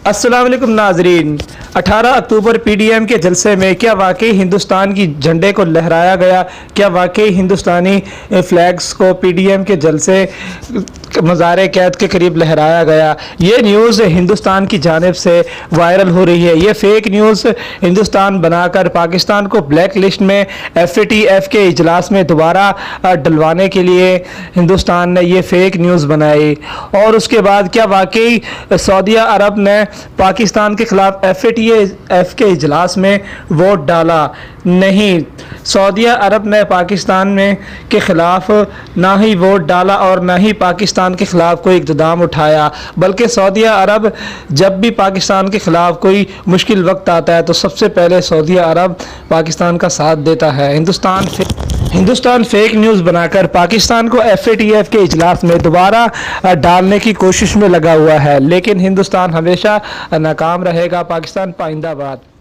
السلام علیکم ناظرین، 18 اکتوبر پی ڈی ایم کے جلسے میں کیا واقعی ہندوستان کی جھنڈے کو لہرایا گیا؟ کیا واقعی ہندوستانی فلیگز کو پی ڈی ایم کے جلسے مزار قید کے قریب لہرایا گیا؟ یہ نیوز ہندوستان کی جانب سے وائرل ہو رہی ہے۔ یہ فیک نیوز ہندوستان بنا کر پاکستان کو بلیک لسٹ میں ایف اے ٹی ایف کے اجلاس میں دوبارہ ڈلوانے کے لیے ہندوستان نے یہ فیک نیوز بنائی۔ اور اس کے بعد کیا واقعی سعودیہ عرب نے پاکستان کے خلاف ایف اے ٹی ایف کے اجلاس میں ووٹ ڈالا؟ نہیں، سعودیہ عرب نے پاکستان میں کے خلاف نہ ہی ووٹ ڈالا اور نہ ہی پاکستان کے خلاف کوئی اقدام اٹھایا، بلکہ سعودیہ عرب جب بھی پاکستان کے خلاف کوئی مشکل وقت آتا ہے تو سب سے پہلے سعودیہ عرب پاکستان کا ساتھ دیتا ہے۔ ہندوستان فیک نیوز بنا کر پاکستان کو ایف اے ٹی ایف کے اجلاس میں دوبارہ ڈالنے کی کوشش میں لگا ہوا ہے، لیکن ہندوستان ہمیشہ ناکام رہے گا۔ پاکستان پائندہ باد۔